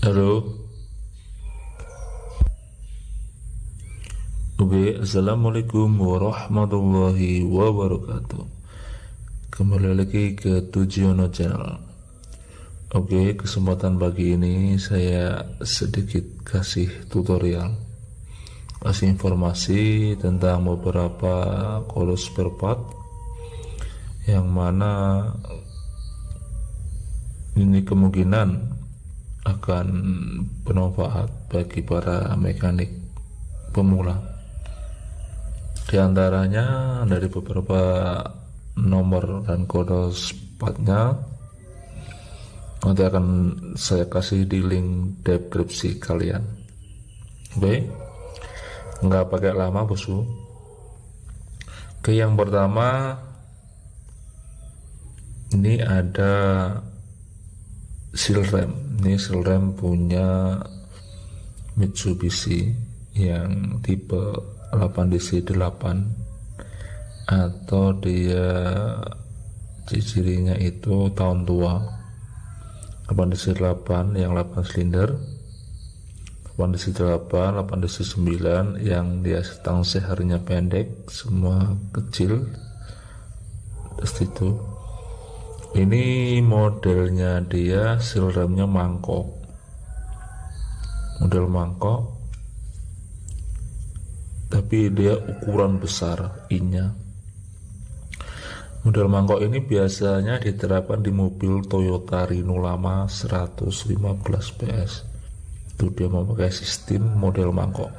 Halo, oke, assalamualaikum warahmatullahi wabarakatuh. Kembali lagi ke Tujiono Channel. Oke, kesempatan pagi ini saya sedikit kasih tutorial, kasih informasi tentang beberapa kode spare part yang mana ini kemungkinan akan bermanfaat bagi para mekanik pemula. Di antaranya dari beberapa nomor dan kode partnya nanti akan saya kasih di link deskripsi kalian. Oke, nggak pakai lama bosku. Oke, yang pertama ini ada seal rem. Ini seal rem punya Mitsubishi yang tipe 8DC8 atau dia cirinya itu tahun tua. 8DC8 yang 8 silinder, 8DC8, 8DC9 yang dia stang sehernya pendek, semua kecil. Terus itu ini modelnya dia seal remnya mangkok, model mangkok, tapi dia ukuran besar I-nya. Model mangkok ini biasanya diterapkan di mobil Toyota Reno lama 115 PS. Itu dia memakai sistem model mangkok.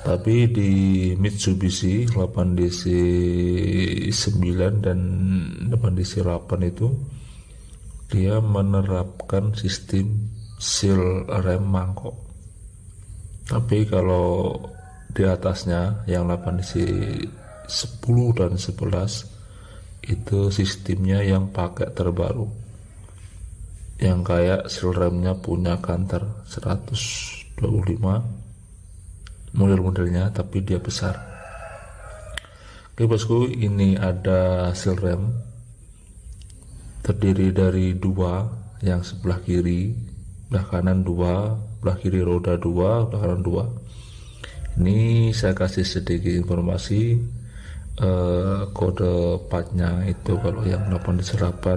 Tapi di Mitsubishi 8DC9 dan 8DC8 itu dia menerapkan sistem seal rem mangkok. Tapi kalau di atasnya yang 8DC10 dan 11 itu sistemnya yang pakai terbaru, yang kayak seal remnya punya kantor 125 model-modelnya, tapi dia besar. Oke bosku, ini ada seal rem terdiri dari dua, yang sebelah kiri, sebelah kanan dua, sebelah kiri roda dua, sebelah kanan dua. Ini saya kasih sedikit informasi kode partnya itu. Kalau yang 8DC8,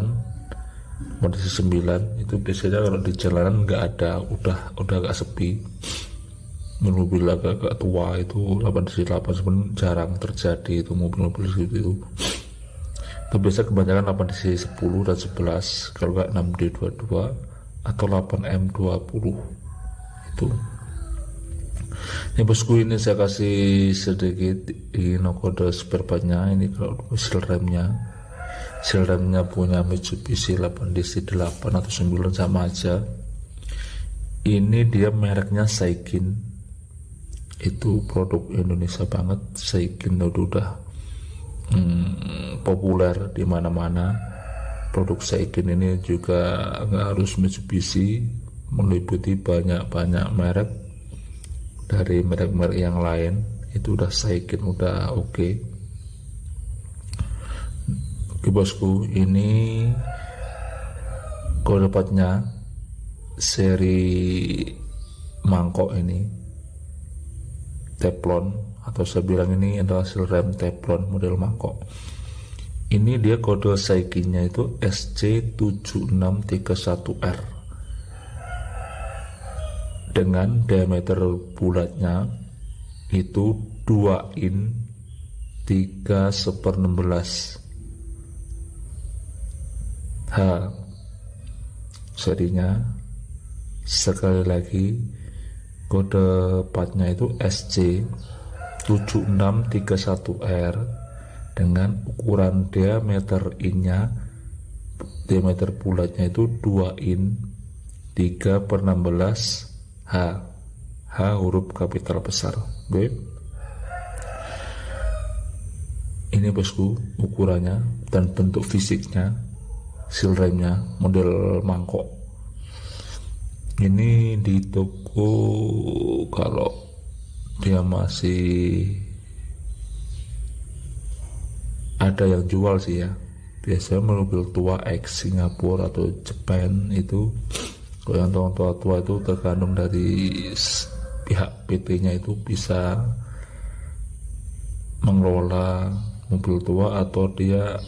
8DC9 itu biasanya kalau di jalanan nggak ada, udah agak sepi. Mobil agak tua itu 8DC8 sebenarnya jarang terjadi itu mobil-mobil itu. Itu biasa kebanyakan 8DC10 dan 11, kalau nggak 6D22 atau 8M20 itu. Ini bosku, ini saya kasih sedikit ini kode spare partnya. Ini kalau seal remnya punya Mitsubishi 8DC8 atau 9 sama aja. Ini dia mereknya Saikin, itu produk Indonesia banget. Saikin udah populer di mana-mana. Produk Saikin ini juga nggak harus Mitsubishi, meliputi banyak merek. Dari merek-merek yang lain itu udah Saikin, udah oke. Oke bosku, ini kode partnya seri mangkok ini Teflon, atau saya bilang ini adalah seal rem Teflon model mangkok. Ini dia kode Saikinnya itu SC7631R dengan diameter bulatnya itu 2 in 3/16 H serinya. Sekali lagi, kode partnya itu SC7631R dengan ukuran diameter in-nya, diameter bulatnya itu 2 in 3/16 H huruf kapital besar. Oke. Ini bosku ukurannya dan bentuk fisiknya seal remnya model mangkok. Ini di toko kalau dia masih ada yang jual sih ya. Biasanya mobil tua X Singapura atau Jepang itu Kalau yang tua-tua itu tergantung dari pihak PT-nya itu bisa mengelola mobil tua atau dia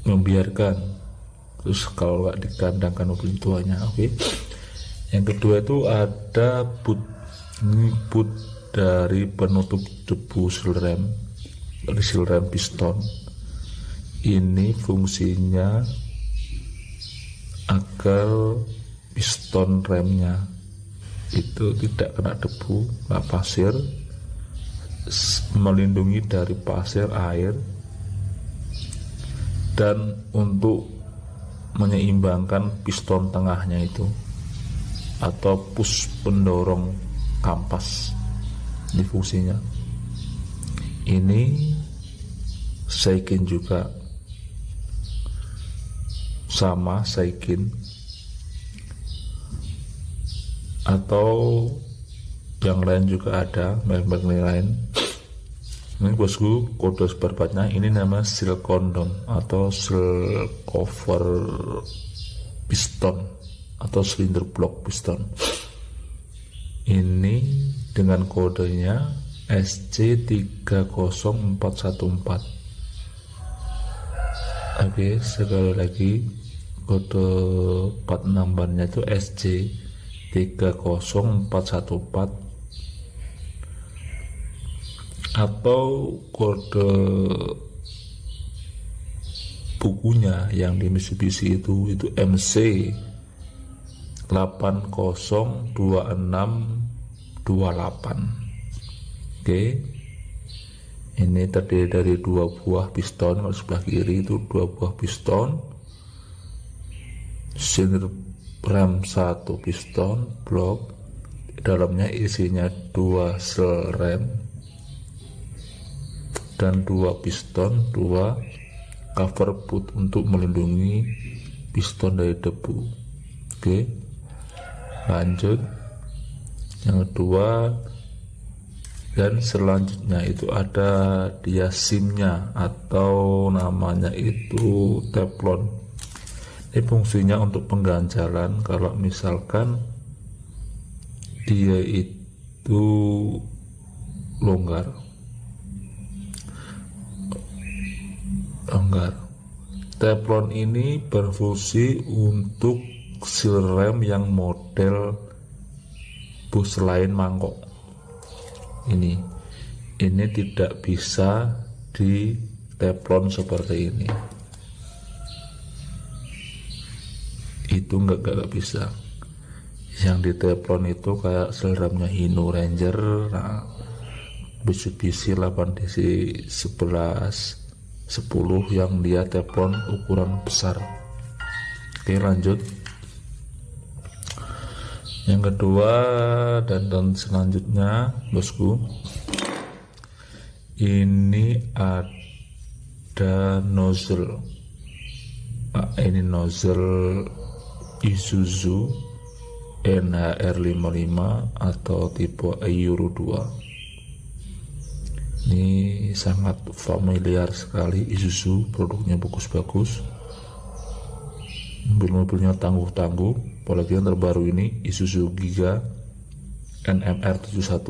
membiarkan, terus kalau nggak dikandangkan mobil tuanya. Oke. Yang kedua itu ada boot. Ini boot dari penutup debu seal rem, dari seal rem piston. Ini fungsinya agar piston remnya itu tidak kena debu, nggak pasir, melindungi dari pasir, air, dan untuk menyeimbangkan piston tengahnya itu atau push pendorong kampas. Di fungsinya ini Saikin juga sama, Saikin atau yang lain juga ada, merek-merek lain. Ini bosku, kode spare partnya ini nama seal condom atau seal cover piston atau cylinder block piston. Ini dengan kodenya SC30414. Oke, sekali lagi kode part numbernya itu SC30414 atau kode bukunya yang di Mitsubishi itu MC 802628. Oke, ini terdiri dari 2 buah piston. Kalau sebelah kiri itu 2 buah piston, cylinder rem 1 piston blok, dalamnya isinya 2 seal rem dan 2 piston, 2 cover boot untuk melindungi piston dari debu. Oke, lanjut yang kedua. Dan selanjutnya itu ada dia SIM-nya atau namanya itu teflon. Ini fungsinya untuk pengganjalan kalau misalkan dia itu longgar. Teflon ini berfungsi untuk seal rem yang model bus lain mangkok. Ini tidak bisa di teflon seperti ini. Itu nggak bisa. Yang di teflon itu kayak seal remnya Hino Ranger, Mitsubishi 8DC 1110 yang dia teflon ukuran besar. Oke, lanjut. Yang kedua dan selanjutnya bosku, ini ada nozzle. Ini nozzle Isuzu NHR55 atau tipe Euro 2. Ini sangat familiar sekali. Isuzu produknya bagus-bagus, mobil-mobilnya tangguh-tangguh. Apalagi yang terbaru ini Isuzu Giga NMR71.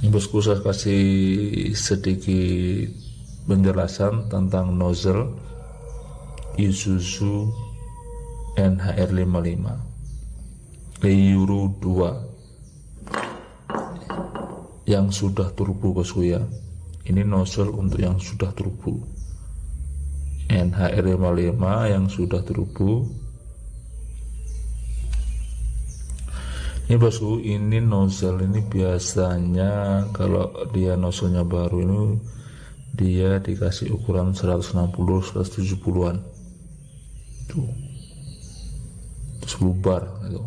Ini bosku, saya kasih sedikit penjelasan tentang nozzle Isuzu NHR55 Euro 2 yang sudah turbo bosku ya. Ini nozzle untuk yang sudah turbo. NHR55 yang sudah turbo. Ini bosku, ini nozzle ini biasanya kalau dia nozzle-nya baru ini dia dikasih ukuran 160-170an. Tuh. 10 bar gitu.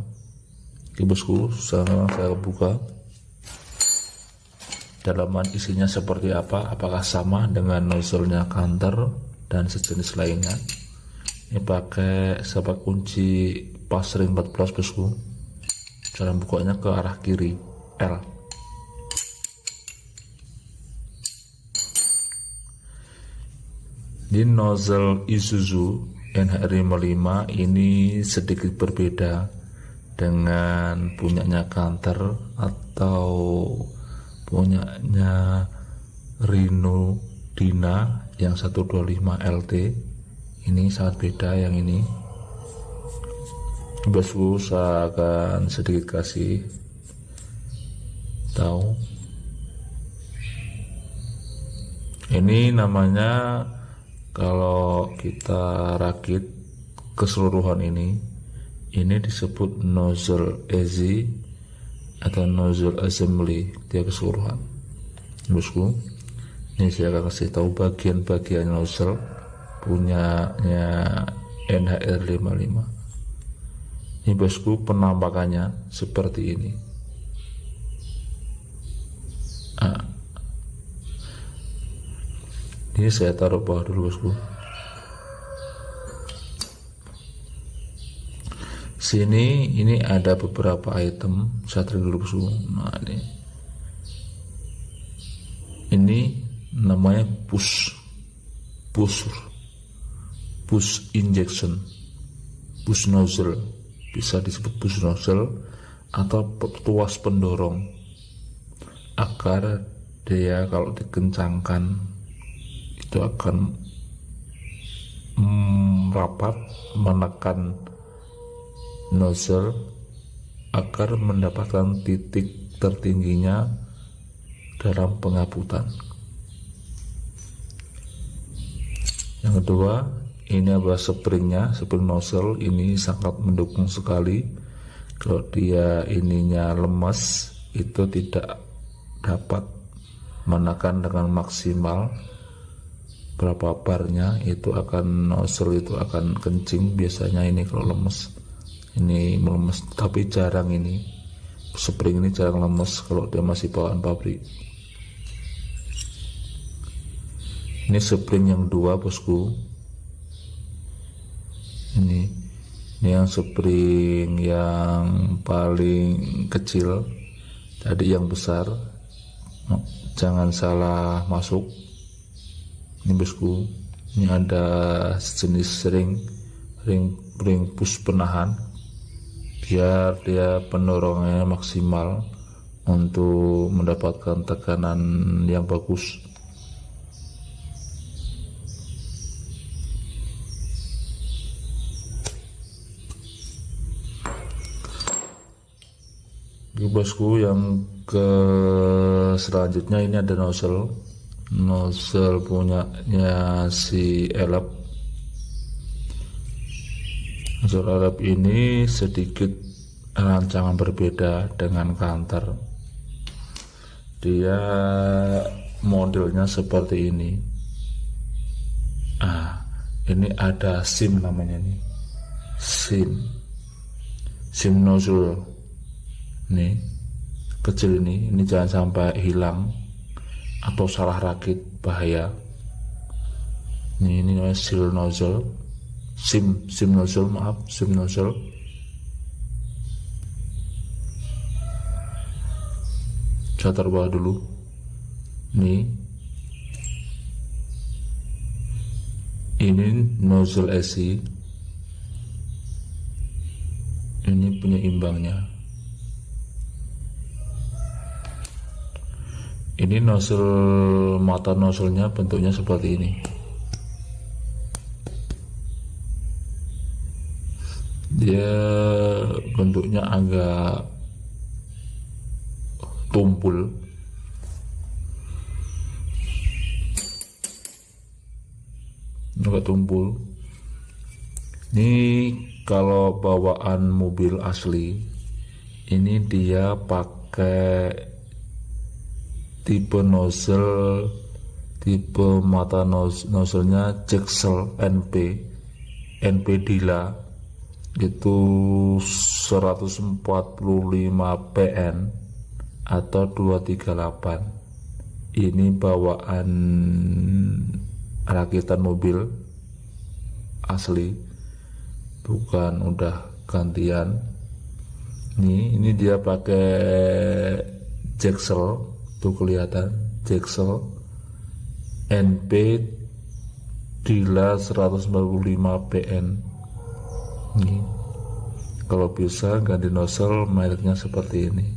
Oke bosku, sekarang saya buka. Dalaman isinya seperti apa? Apakah sama dengan nozzle-nya Canter dan sejenis lainnya? Ini pakai sabak kunci pasring 14 bosku. Cara bukanya ke arah kiri L. Ini nozzle Isuzu NHR55 ini sedikit berbeda dengan punyanya Kanter atau punyanya Rino Dina yang 125 LT. Ini sangat beda yang ini. Bosku, saya akan sedikit kasih tahu. Ini namanya, kalau kita rakit keseluruhan ini disebut nozzle easy atau nozzle assembly, dia keseluruhan. Bosku, ini saya akan kasih tahu bagian-bagian nozzle punyanya NHR55. Ini bosku, penampakannya seperti ini. Ini saya taruh bawah dulu bosku. Sini ini ada beberapa item, saya taruh dulu bosku. Nah ini namanya push injection, push nozzle, bisa disebut push nozzle atau tuas pendorong, agar dia kalau dikencangkan itu akan rapat menekan nozzle agar mendapatkan titik tertingginya dalam pengaputan. Yang kedua, ini adalah springnya, spring nozzle ini sangat mendukung sekali. Kalau dia ininya lemas, itu tidak dapat menekan dengan maksimal berapa barnya, itu akan nozzle itu akan kencing biasanya. Ini kalau lemes, ini melemes, tapi jarang ini spring ini jarang lemes kalau dia masih bawaan pabrik. Ini spring yang dua bosku. Ini yang spring yang paling kecil, tadi yang besar, jangan salah masuk. Ini bosku, ini ada jenis ring push penahan, biar dia pendorongnya maksimal untuk mendapatkan tekanan yang bagus. Bosku, yang ke selanjutnya ini ada nozzle punyanya si Elep. Nozzle Elep ini sedikit rancangan berbeda dengan Kanter. Dia modelnya seperti ini. Ini ada SIM namanya nih, SIM nozzle. Nih kecil ini jangan sampai hilang atau salah rakit, bahaya. Ini namanya SIM nozzle, SIM nozzle, maaf, SIM nozzle. Saya taruh bawah dulu. Ini nozzle AC, ini penyeimbangnya. Ini nozzle, mata nozzlenya bentuknya seperti ini. Dia bentuknya agak tumpul. Ini kalau bawaan mobil asli, ini dia pakai tipe nozzle, tipe mata nozzlenya Jaxel NP Dila, itu 145 PN atau 238. Ini bawaan rakitan mobil asli, bukan udah gantian. Ini dia pakai Jaxel, tuh kelihatan Jaxel NP Dila 145 PN. Ini kalau bisa ganti nozzle mereknya seperti ini.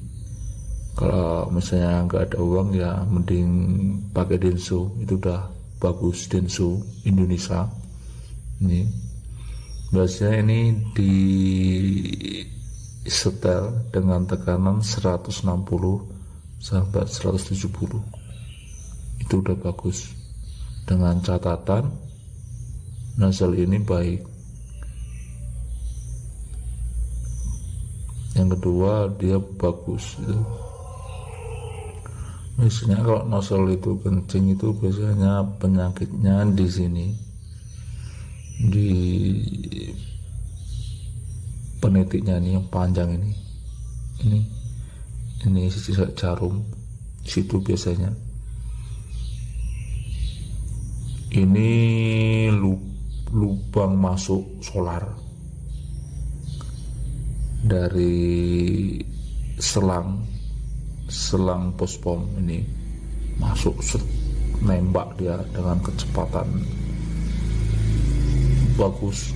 Kalau misalnya nggak ada uang ya mending pakai Denso, itu udah bagus. Denso Indonesia ini biasanya ini di setel dengan tekanan 160 sampai 170, itu udah bagus. Dengan catatan nozzle ini baik. Yang kedua dia bagus itu. Biasanya kalau nozzle itu kencing itu biasanya penyakitnya di sini, di penitiknya ini yang panjang ini sisa jarum situ biasanya. Ini lubang masuk solar dari selang pospom ini masuk, nembak dia dengan kecepatan bagus,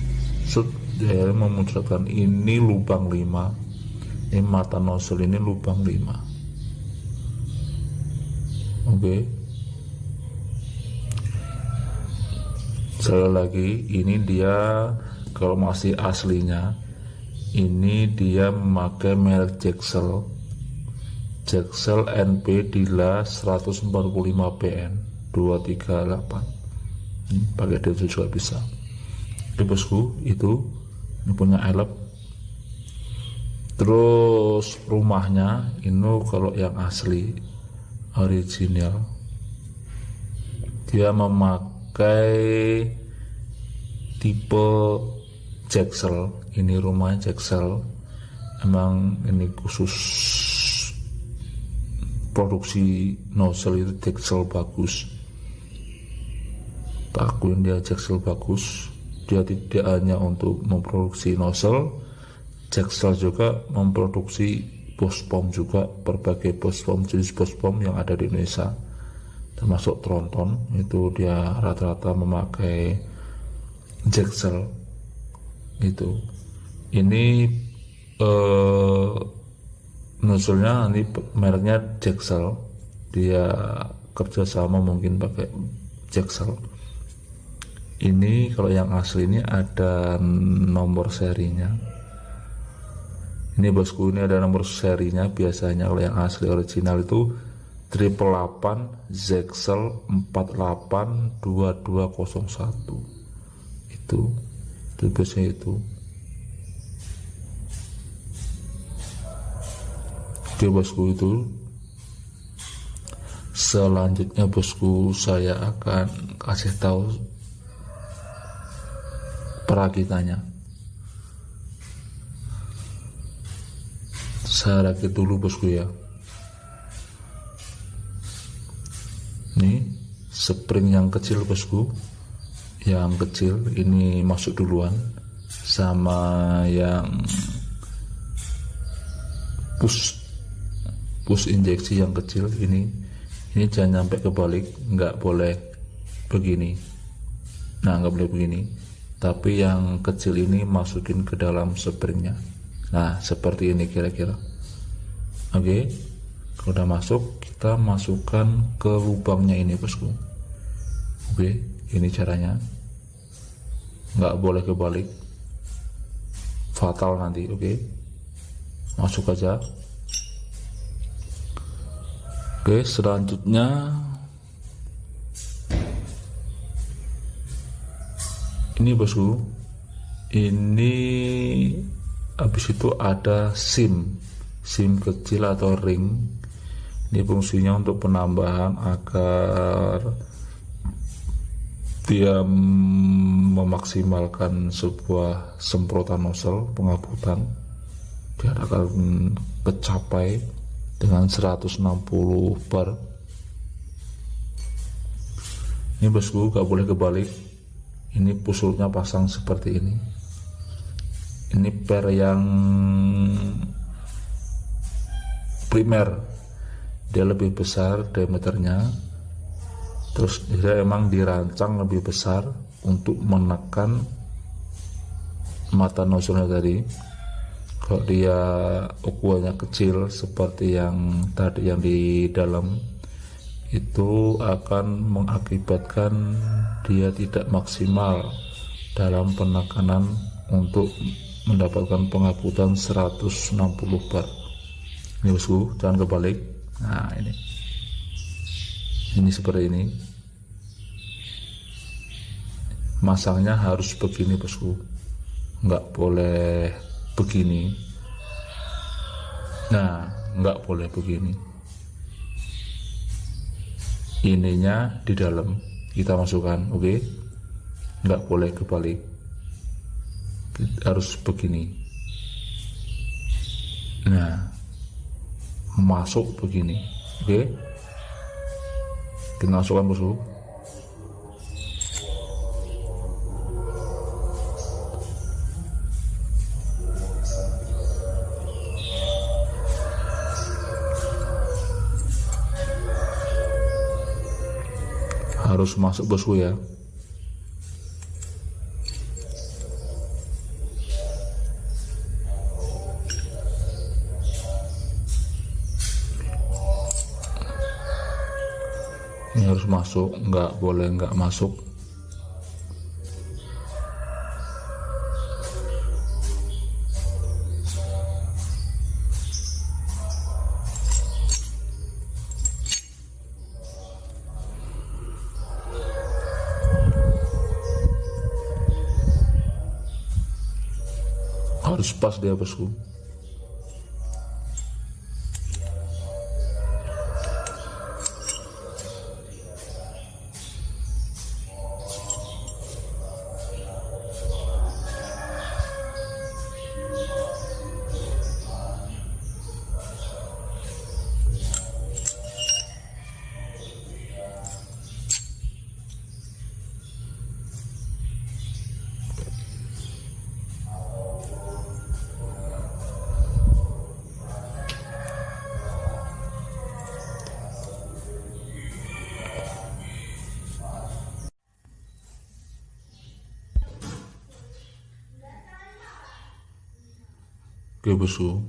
dia memuncratkan. Ini lubang 5, ini mata nozzle ini lubang 5. Oke. Sekali lagi, ini dia kalau masih aslinya ini dia memakai merek Jaxel NP Dila 145 PN 238. Pakai Denso juga bisa. Di bosku itu ini punya elep. Terus rumahnya ini kalau yang asli original dia memakai tipe Jaxel. Ini rumahnya Jaxel, emang ini khusus produksi nozzle itu Jaxel bagus. Tak akuin dia Jaxel bagus. Dia tidak hanya untuk memproduksi nozzle, Jaxel juga memproduksi bospom juga, berbagai bospom, jenis bospom yang ada di Indonesia, termasuk tronton itu dia rata-rata memakai Jaxel itu. Ini nozzle-nya ini mereknya Jaxel, dia kerjasama mungkin pakai Jaxel. Ini kalau yang asli ini ada nomor serinya. Ini bosku, ini ada nomor serinya. Biasanya kalau yang asli original itu 888 Jaxel 482201. Itu biasanya itu. Oke bosku, itu selanjutnya bosku saya akan kasih tahu perakitannya. Saya rakit dulu bosku ya. Ini spring yang kecil bosku, yang kecil ini masuk duluan, sama yang push injeksi yang kecil ini jangan sampai kebalik, nggak boleh begini. Nah, nggak boleh begini, tapi yang kecil ini masukin ke dalam springnya. Nah, seperti ini kira-kira. Oke, kalau udah masuk, kita masukkan ke lubangnya ini bosku. Oke, ini caranya. Nggak boleh kebalik, fatal nanti. Oke, masuk aja. Oke, selanjutnya ini bosku, ini habis itu ada SIM kecil atau ring. Ini fungsinya untuk penambahan agar dia memaksimalkan sebuah semprotan nozzle, penghaputan biar akan kecapai dengan 160 bar. Ini bosku, gak boleh kebalik. Ini pusulnya pasang seperti ini. Ini per yang primer, dia lebih besar diameternya, terus dia emang dirancang lebih besar untuk menekan mata nozzle tadi. Kalau dia ukurannya kecil seperti yang tadi yang di dalam, itu akan mengakibatkan dia tidak maksimal dalam penekanan untuk mendapatkan pengabutan 160 bar. Ini bosku, jangan kebalik. Nah ini seperti ini. Masangnya harus begini bosku, nggak boleh begini. Nah, nggak boleh begini. Ininya di dalam kita masukkan, oke? Nggak boleh kebalik, harus begini. Nah, masuk begini, oke? Kita masukkan bosku. Harus masuk bosku ya. Ini harus masuk, nggak boleh nggak masuk. Harus pas dia bosku. Oke bosku,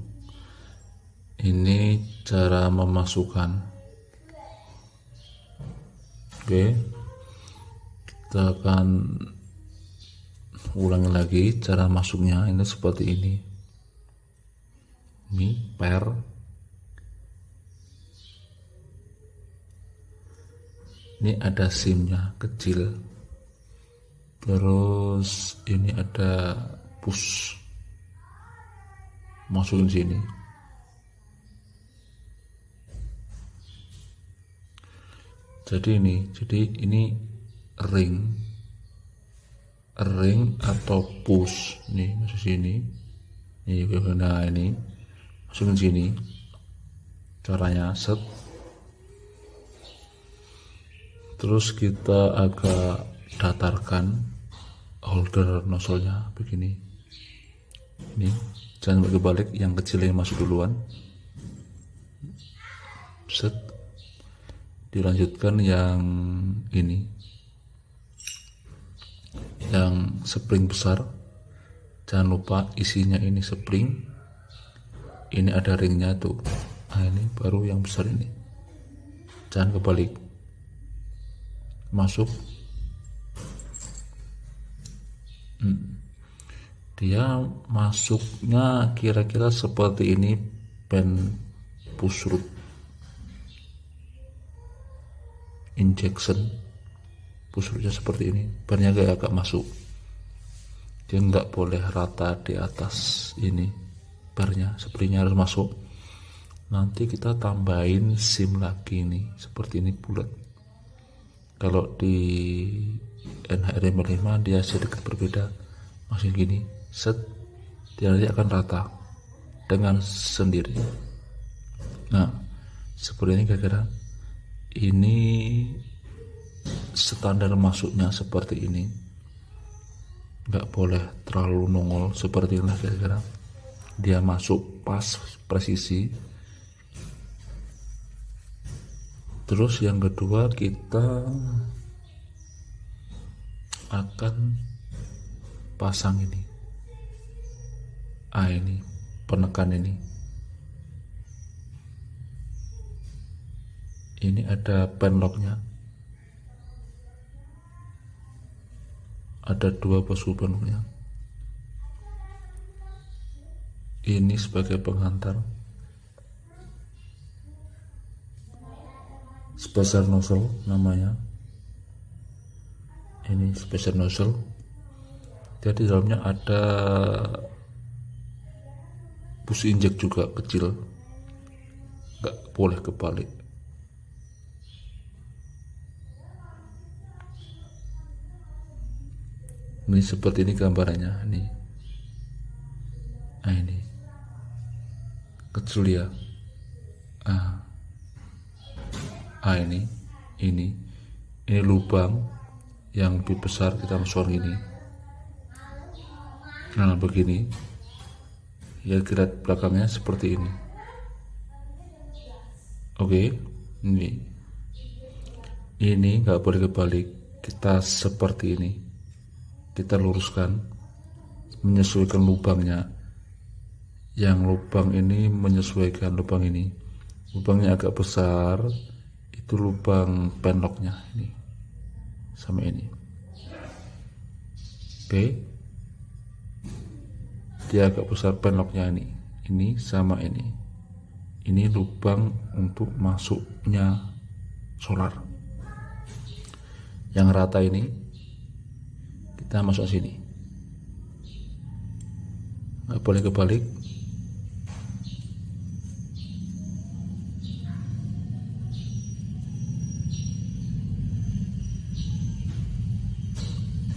ini cara memasukkan. Oke, kita akan ulangi lagi cara masuknya. Ini seperti ini. Ini per, ini ada SIM-nya kecil, terus ini ada push, masukin sini. Jadi ini ring atau push. Nih masuk sini. Nah ini masukin sini. Caranya set. Terus kita agak datarkan holder nozzle-nya begini. Ini jangan balik, yang kecil yang masuk duluan. Set. Dilanjutkan yang ini, yang spring besar. Jangan lupa isinya ini spring, ini ada ringnya tuh. Nah ini baru yang besar ini, jangan kebalik. Masuk. Dia masuknya kira-kira seperti ini, pen push rod injection. Push rodnya seperti ini, bannya agak masuk. Dia nggak boleh rata di atas ini barnya, springnya harus masuk. Nanti kita tambahin SIM lagi nih, seperti ini bulat. Kalau di NHRM5 dia sedikit berbeda, masih gini, set, dia nanti akan rata dengan sendiri. Nah seperti ini kira-kira. Ini standar masuknya seperti ini, nggak boleh terlalu nongol, seperti ini kira-kira. Dia masuk pas presisi. Terus yang kedua kita akan pasang ini. Ini penekan ini. Ini ada penlocknya. Ada 2 bosku penlocknya. Ini sebagai penghantar. Spacer nozzle namanya. Ini spacer nozzle. Jadi dalamnya ada push inject juga kecil, nggak boleh kebalik. Ini seperti ini gambarannya. Ini ini kecil ya. Ini lubang yang lebih besar, kita masukkan ini. Nah begini ya, kira belakangnya seperti ini. Oke, ini nggak boleh kebalik, kita seperti ini, kita luruskan, menyesuaikan lubangnya. Yang lubang ini menyesuaikan lubang ini. Lubangnya agak besar, itu lubang penlocknya ini sama ini. Oke, dia agak besar penlocknya ini sama ini lubang untuk masuknya solar. Yang rata ini kita masuk sini, nggak boleh kebalik.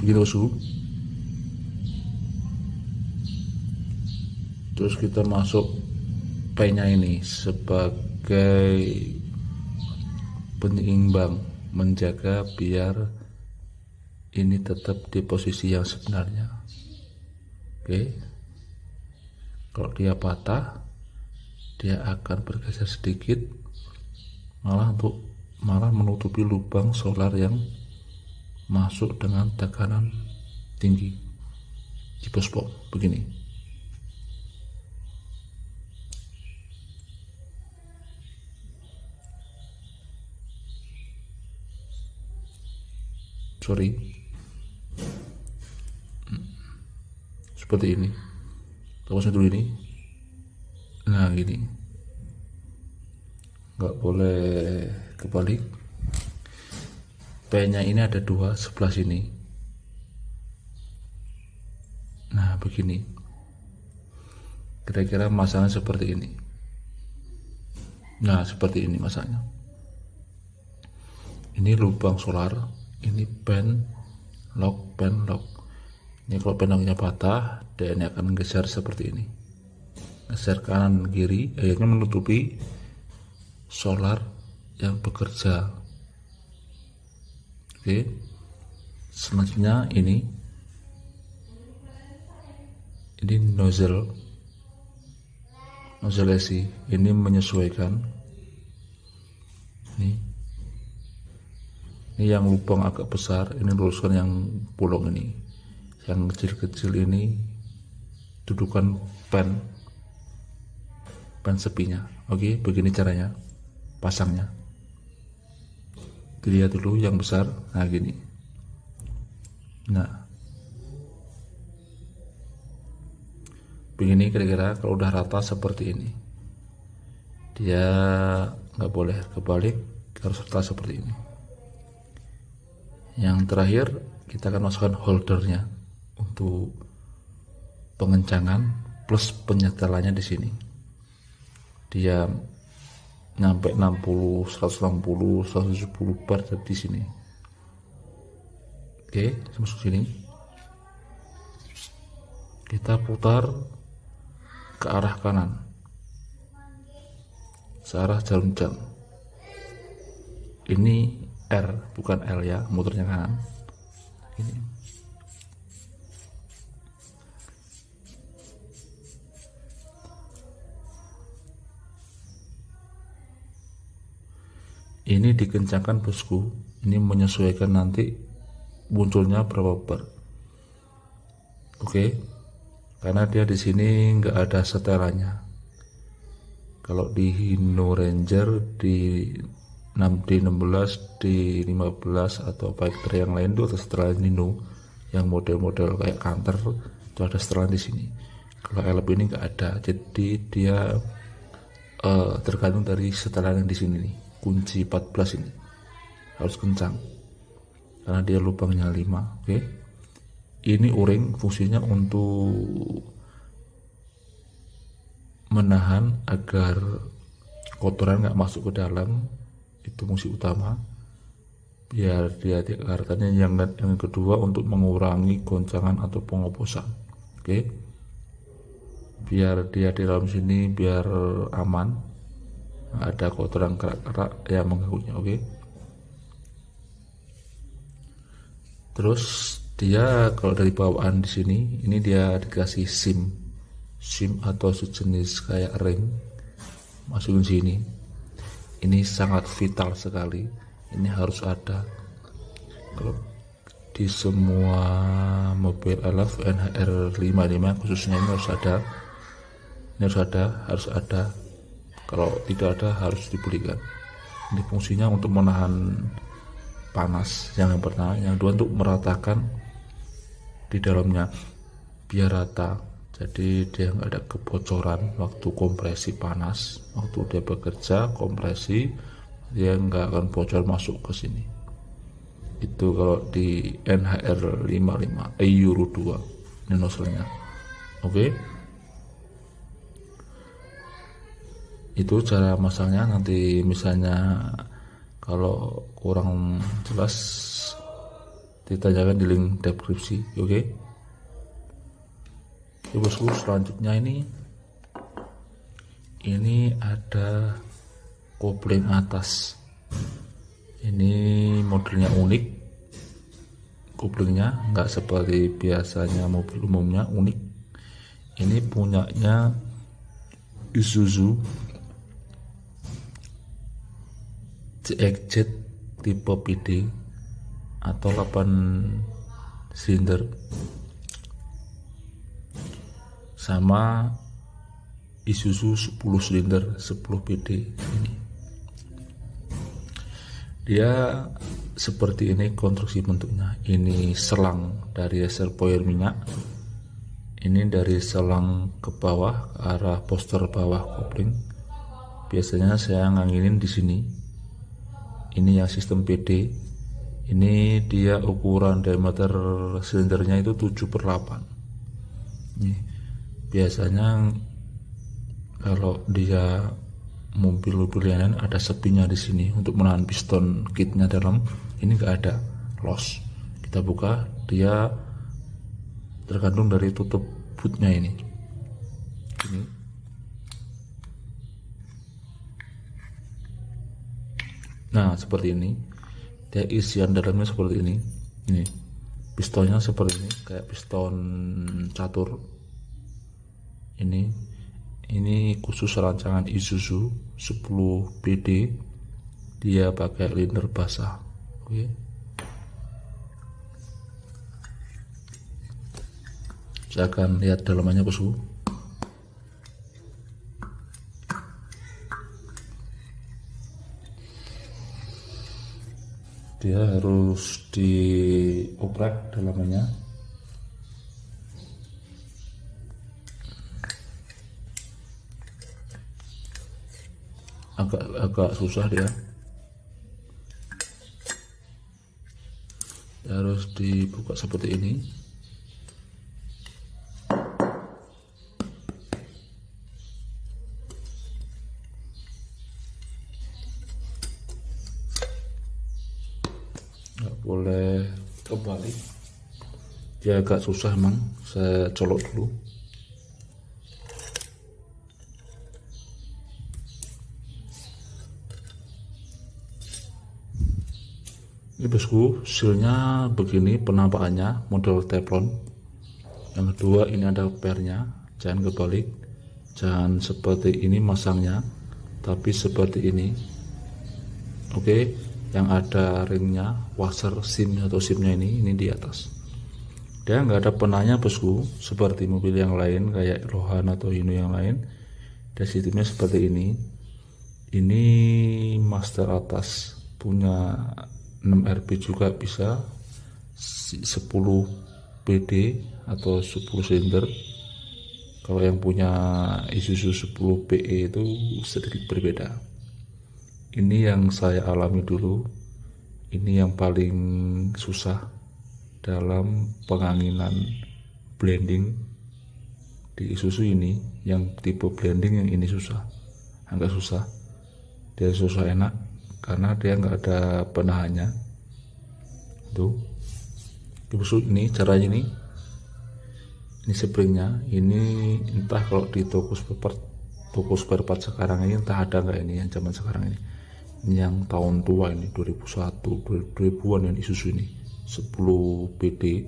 Begini bosku. Terus kita masuk P-nya ini sebagai penyeimbang, menjaga biar ini tetap di posisi yang sebenarnya. Oke, kalau dia patah, dia akan bergeser sedikit, malah menutupi lubang solar yang masuk dengan tekanan tinggi di pospom begini. Seperti ini. Tepasnya dulu ini. Nah gini, nggak boleh kebalik. P-nya ini ada 2 sebelah sini. Nah begini, kira-kira masangnya seperti ini. Nah seperti ini masangnya. Ini lubang solar, ini penlock. Ini kalau penlocknya patah, dia ini akan geser seperti ini, geser kanan kiri, akhirnya menutupi solar yang bekerja. Oke, selanjutnya ini nozzle AC. Ini menyesuaikan. Ini yang lubang agak besar, ini luruskan yang bolong ini. Yang kecil-kecil ini dudukan pen sepinya. Oke, begini caranya pasangnya. Dilihat dulu yang besar. Nah gini. Nah begini kira-kira. Kalau udah rata seperti ini, dia nggak boleh kebalik, harus rata seperti ini. Yang terakhir kita akan masukkan holdernya untuk pengencangan plus penyetelannya di sini. Dia nyampe 60, 160, 170 bar di sini. Oke, masuk sini. Kita putar ke arah kanan, searah jarum jam. Ini R bukan L ya, muternya kanan. Ini. Ini dikencangkan bosku, ini menyesuaikan nanti munculnya berapa bar. Oke, karena dia di sini nggak ada setelannya. Kalau di Hino Ranger di 6D16, D15 atau Factory yang lain itu ada setelan Hino, yang model-model kayak Canter itu ada setelan di sini. Kalau LP ini nggak ada, jadi dia tergantung dari setelan yang di sini nih. Kunci 14 ini harus kencang karena dia lubangnya 5. Oke, ini O-ring fungsinya untuk menahan agar kotoran nggak masuk ke dalam, itu fungsi utama. Biar dia katanya yang kedua untuk mengurangi goncangan atau pengoposan. Oke, biar dia di dalam sini biar aman, nggak ada kotoran kerak-kerak yang mengganggunya. Oke, terus dia kalau dari bawaan di sini ini dia dikasih SIM atau sejenis kayak ring, masukin sini. Ini sangat vital sekali, ini harus ada. Kalau di semua mobil LF NHR 55 khususnya ini harus ada. Ini harus ada. Kalau tidak ada harus dibelikan. Ini fungsinya untuk menahan panas yang pertama, yang kedua untuk meratakan di dalamnya biar rata, jadi dia nggak ada kebocoran waktu kompresi panas. Waktu dia bekerja kompresi dia nggak akan bocor masuk ke sini. Itu kalau di NHR 55 Euro 2 ini nozzle-nya. Oke, itu cara masangnya. Nanti misalnya kalau kurang jelas ditanyakan di link deskripsi. Oke, bosku, selanjutnya ini ada kopling atas. Ini modelnya unik, koplingnya nggak seperti biasanya mobil umumnya, unik. Ini punyanya Isuzu CXZ tipe PD atau 8 silinder, sama Isuzu 10 silinder 10 PD. Dia seperti ini konstruksi bentuknya. Ini selang dari reservoir minyak. Ini dari selang ke bawah ke arah poster bawah kopling. Biasanya saya nganginin di sini. Ini yang sistem PD. Ini dia ukuran diameter silindernya itu 7/8. Ini biasanya kalau dia mobil-mobil yang lain ada sepinya di sini untuk menahan piston kitnya dalam. Ini enggak ada loss. Kita buka, dia tergantung dari tutup bootnya ini. Nah, seperti ini. Dia isian dalamnya seperti ini. Ini pistonnya seperti ini, kayak piston catur. Ini khusus rancangan Isuzu 10 PD. Dia pakai liner basah. Oke. Saya akan lihat dalamannya, bosku. Dia harus dioprek dalamannya. Agak susah dia. Harus dibuka seperti ini. Nggak boleh kebalik. Dia agak susah emang. Saya colok dulu. Ini, bosku, sealnya begini penampakannya, model teflon. Yang kedua, ini ada pernya, jangan kebalik, jangan seperti ini masangnya, tapi seperti ini. Oke, yang ada ringnya, washer sim atau simnya ini di atas. Dia nggak ada penanya bosku, seperti mobil yang lain kayak Rohan atau Hino yang lain. Dia sistemnya seperti ini. Ini master atas, punya 6 RP juga bisa, 10 PD atau 10 silinder. Kalau yang punya Isuzu 10 PE itu sedikit berbeda. Ini yang saya alami dulu. Ini yang paling susah dalam penganginan blending di Isuzu ini. Yang tipe blending yang ini susah, agak susah. Dia susah enak karena dia nggak ada penahannya. Tuh, ini caranya ini springnya. Ini entah kalau di toko spare part sekarang ini entah ada nggak ini yang zaman sekarang ini yang tahun tua ini 2001 2000-an yang Isuzu ini 10 PD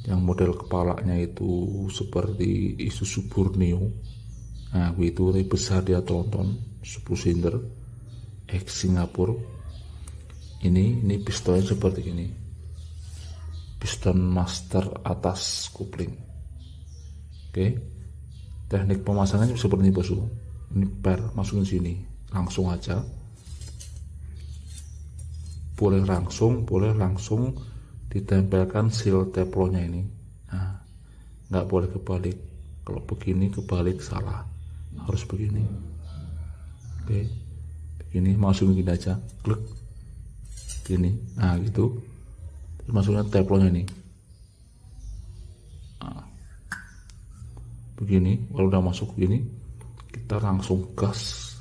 yang model kepalanya itu seperti Isuzu Borneo. Nah itu tapi besar, dia tonton 10 silinder X Singapura. Ini pistonnya seperti ini, piston master atas kopling. Oke, teknik pemasangannya seperti ini bosku. Ini per masukin sini langsung aja, boleh langsung ditempelkan seal teflonnya ini. Nah, nggak boleh kebalik. Kalau begini kebalik salah, harus begini. Oke, begini masukin gini aja, klik gini. Nah gitu, terus masuknya teflonnya ini. Nah, begini. Kalau udah masuk gini, kita langsung gas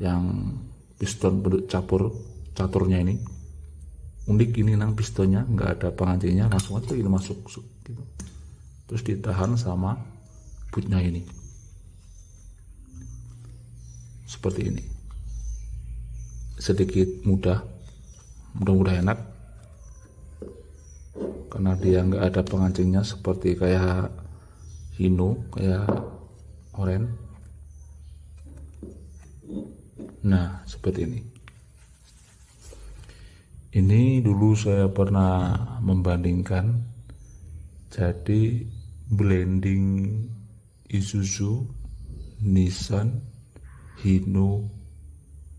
yang piston bentuk caturnya ini. Unik ini nang pistonnya nggak ada pengancingnya, langsung aja ini masuk gitu. Terus ditahan sama bootnya ini seperti ini. Sedikit mudah enak karena dia nggak ada pengancingnya seperti kayak Hino, kayak Oren. Nah seperti ini. Ini dulu saya pernah membandingkan, jadi blending Isuzu, Nissan, Hino,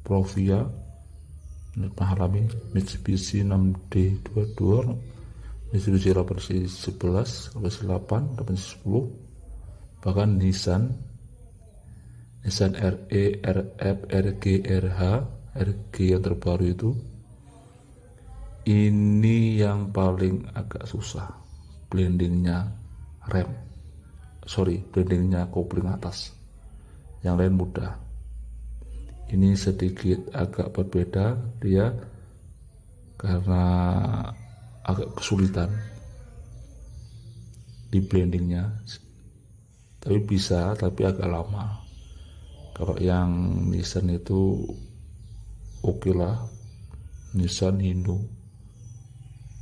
Provia, Pahalami, Mitsubishi 6D22, Mitsubishi 811, 808, 810, bahkan Nissan RE, RF, RG, RH, RG yang terbaru itu. Ini yang paling agak susah, blendingnya blendingnya kopling atas. Yang lain mudah. Ini sedikit agak berbeda dia karena agak kesulitan di blendingnya, tapi bisa, tapi agak lama. Kalau yang Nissan itu oke lah, Nissan, Hino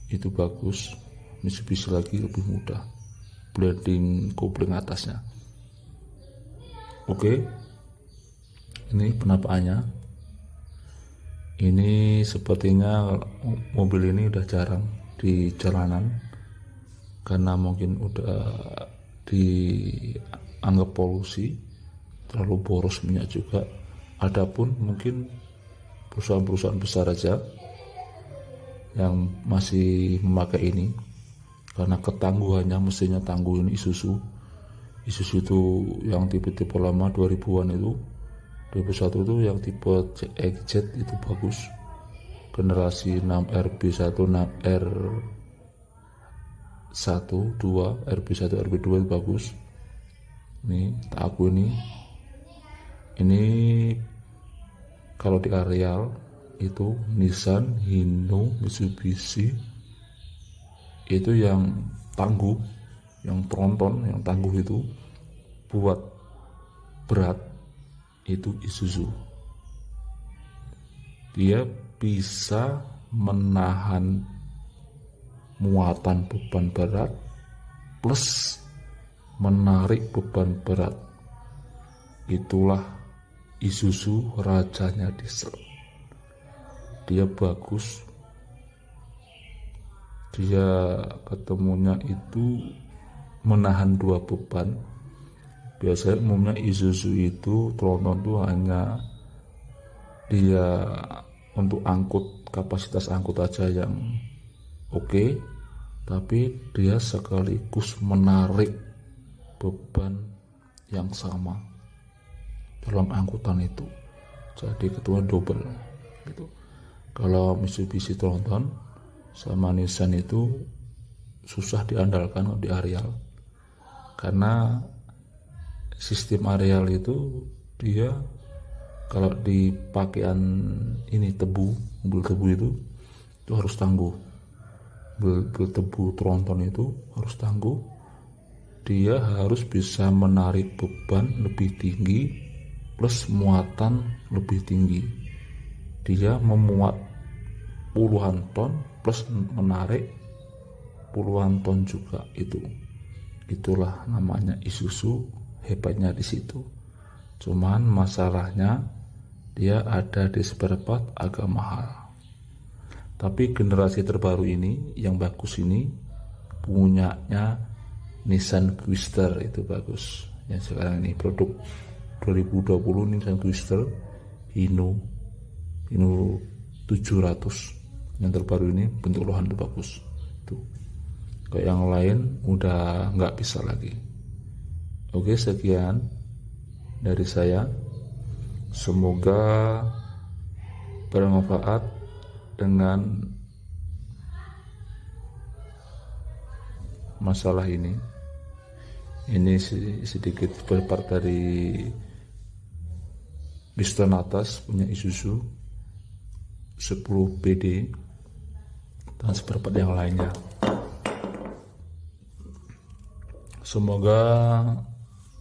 itu bagus. Mitsubishi lagi lebih mudah blending kopling atasnya. Oke, ini penampakannya. Ini sepertinya mobil ini udah jarang di jalanan karena mungkin udah dianggap polusi, terlalu boros minyak juga. Adapun mungkin perusahaan-perusahaan besar aja yang masih memakai ini karena ketangguhannya, mesinnya tangguh. Ini Isuzu itu yang tipe-tipe lama 2000-an itu, 2001 itu yang tipe XZ itu bagus, generasi 6RB1, 6R1, 2, RB1, RB2 itu bagus. Ini tak aku ini kalau di areal itu Nissan, Hino, Mitsubishi itu yang tangguh, yang tronton, yang tangguh itu buat berat itu Isuzu. Dia bisa menahan muatan beban berat plus menarik beban berat. Itulah Isuzu rajanya diesel. dia bagus, dia ketemunya itu menahan 2 beban. Biasanya umumnya Isuzu itu Tronton itu hanya dia untuk angkut, kapasitas angkut aja yang oke, tapi dia sekaligus menarik beban yang sama dalam angkutan itu, jadi ketemuan double gitu. Kalau Mitsubishi Tronton sama Nissan itu susah diandalkan di areal, karena sistem areal itu dia kalau di pakaian ini tebu, mobil tebu itu harus tangguh. Mobil tebu Tronton itu harus tangguh, dia harus bisa menarik beban lebih tinggi plus muatan lebih tinggi. Dia memuat puluhan ton plus menarik puluhan ton juga. Itulah namanya Isuzu, hebatnya di situ. Cuman masalahnya dia ada di spare part agak mahal. Tapi generasi terbaru ini yang bagus ini punyanya Nissan Quister, itu bagus. Yang sekarang ini produk 2020 Nissan Quister Hino 700 yang terbaru ini, bentuk lohan itu bagus. Tuh. Kayak yang lain udah nggak bisa lagi. Oke, sekian dari saya. Semoga bermanfaat dengan masalah ini. Ini sedikit part dari piston atas punya Isuzu 10 BD dan seperempat yang lainnya. Semoga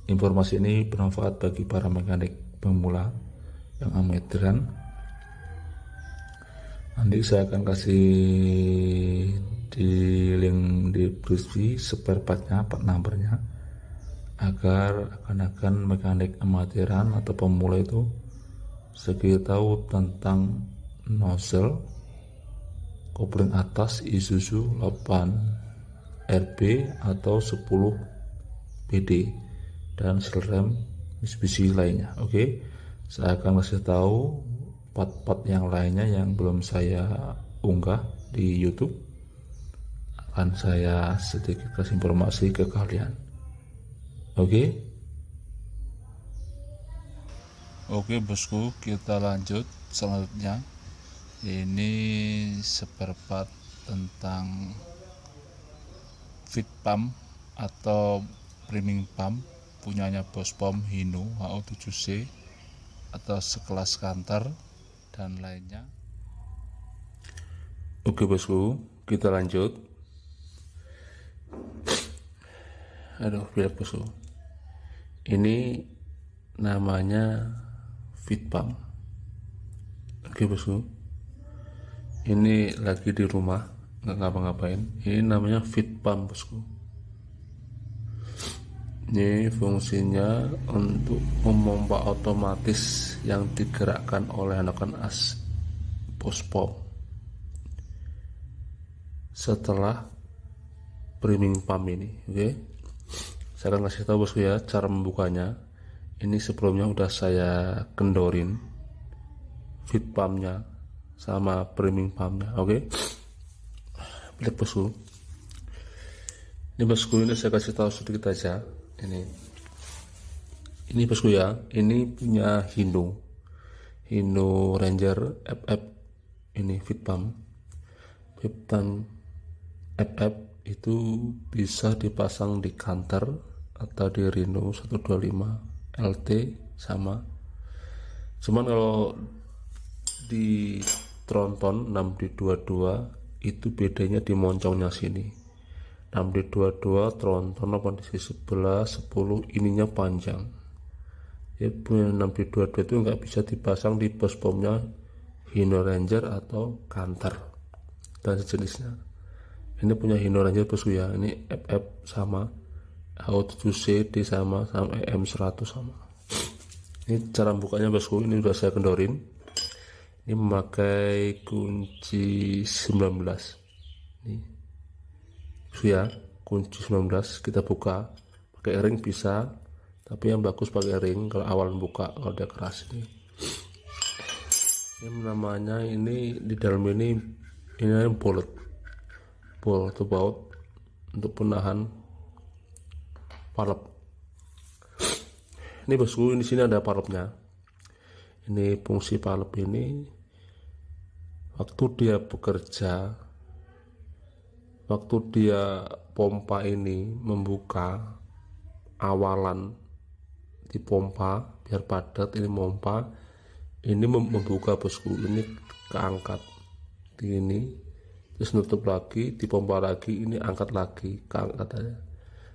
informasi ini bermanfaat bagi para mekanik pemula yang amatir. Nanti saya akan kasih di link di deskripsi spare partnya, part numbernya, agar akan mekanik amatiran atau pemula itu sedikit tahu tentang nozzle kopling atas Isuzu 8 RB atau 10 BD dan seal rem Mitsubishi lainnya. Oke, saya akan kasih tahu part-part yang lainnya yang belum saya unggah di YouTube. Akan saya sedikit kasih informasi ke kalian. Oke bosku, kita lanjut selanjutnya. Ini spare part tentang feed pump atau priming pump punyanya Bospom Hino HO7C atau sekelas Canter dan lainnya. Oke bosku, kita lanjut. Biar bosku, ini namanya feed pump. Oke bosku, ini lagi di rumah nggak ngapa-ngapain. Ini namanya feed pump bosku. Ini fungsinya untuk memompa otomatis yang digerakkan oleh anakan as Bospom. Setelah priming pump ini, saya akan kasih tahu bosku ya cara membukanya. Ini sebelumnya udah saya kendorin feed pumpnya sama priming pumpnya. Lihat bosku. Ini bosku, ini saya kasih tahu sedikit aja. Ini bosku ya, ini punya Hino Ranger FF. Ini feed pump FF itu bisa dipasang di Canter atau di Reno 125 LT sama. Cuman kalau di Tronton 6D22 itu bedanya di moncongnya sini. 6D22 Tronton kondisi 11 10 ininya panjang. Ya, punya 6D22 itu nggak bisa dipasang di Bospomnya Hino Ranger atau Canter dan sejenisnya. Ini punya Hino Ranger bosku ya, ini FF sama, HO7C D sama EM100 sama. Ini cara bukanya bosku, ini udah saya kendorin. Ini memakai kunci 19 ini ya, kunci 19. Kita buka pakai ring bisa, tapi yang bagus pakai ring kalau awal buka, kalau dia keras. Ini namanya, ini di dalam ini bolt to baut untuk penahan palep. Ini bosku, di sini ada palepnya. Ini fungsi palep ini waktu dia bekerja, waktu dia pompa ini membuka awalan di pompa biar padat, ini pompa ini membuka bosku, ini keangkat ini, terus nutup lagi, dipompa lagi, ini angkat lagi, keangkat aja.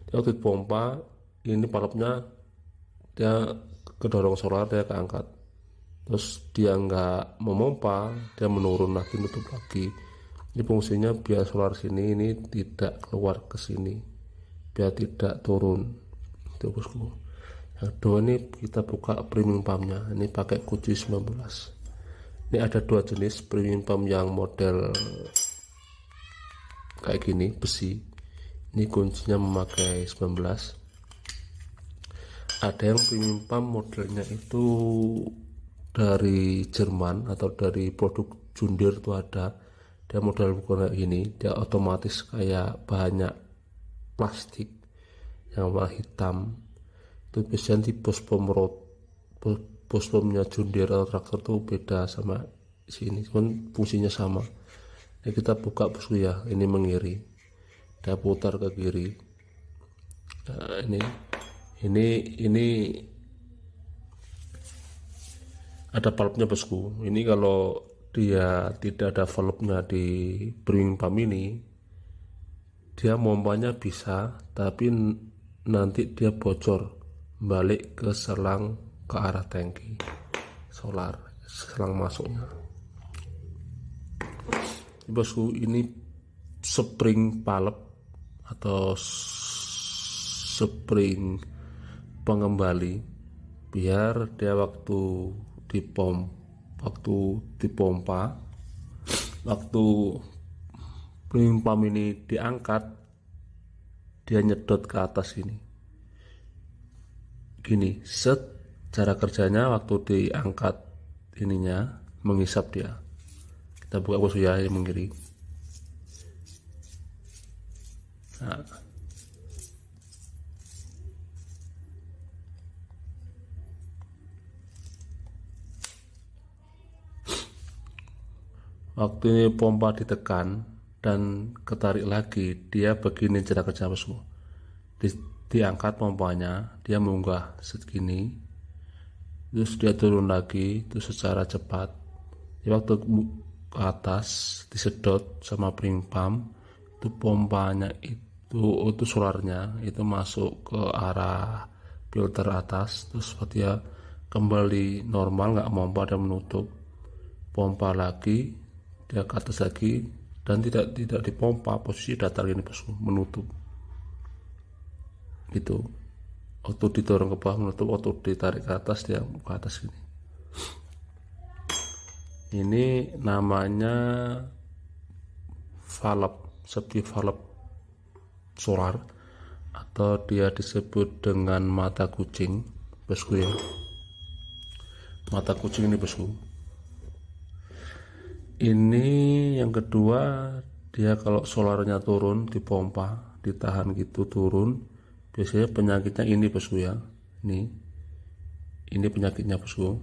Dia waktu dipompa ini palepnya dia kedorong solar, dia keangkat, terus dia nggak memompa, dia menurun lagi, nutup lagi. Ini fungsinya biar solar sini ini tidak keluar ke sini, biar tidak turun. Itu bosku. Yang kedua ini kita buka premium pumpnya, ini pakai kunci 19. Ini ada dua jenis premium pump, yang model kayak gini besi, ini kuncinya memakai 19. Ada yang premium pump modelnya itu dari Jerman atau dari produk John Deere, itu ada dia model bukan kayak gini, dia otomatis kayak banyak plastik yang warna hitam. Itu biasanya di pospomnya John Deere atau traktor tuh beda sama sini, cuman fungsinya sama. Ini kita buka bosku ya, ini mengiri, dia putar ke kiri. Nah, ini ada valve-nya bosku. Ini kalau dia tidak ada valve-nya di premium pump ini, dia pompanya bisa, tapi nanti dia bocor balik ke selang, ke arah tangki solar, selang masuknya. Bosku, ini spring valve atau spring pengembali, biar dia waktu dipompa, waktu premium pump ini diangkat, dia nyedot ke atas ini gini, set. Cara kerjanya waktu diangkat ininya menghisap dia. Kita buka bosku ya, yang mengiri. Nah, waktu ini pompa ditekan dan ketarik lagi, dia begini cara kerja bosku. Diangkat pompanya, dia munggah segini, terus dia turun lagi, itu secara cepat. Jadi waktu ke atas disedot sama premium pump, itu pompanya itu solarnya itu masuk ke arah filter atas, terus dia kembali normal, nggak pompa dan menutup. Pompa lagi, dia ke atas lagi, dan tidak dipompa, posisi datar ini bosku, menutup gitu. Waktu didorong ke bawah menutup, waktu ditarik ke atas dia ke atas ini. Ini namanya valve, seperti valve solar, atau dia disebut dengan mata kucing bosku ya. Mata kucing ini bosku. Ini yang kedua, dia kalau solarnya turun dipompa, ditahan gitu turun, biasanya penyakitnya ini bosku ya. Ini penyakitnya bosku.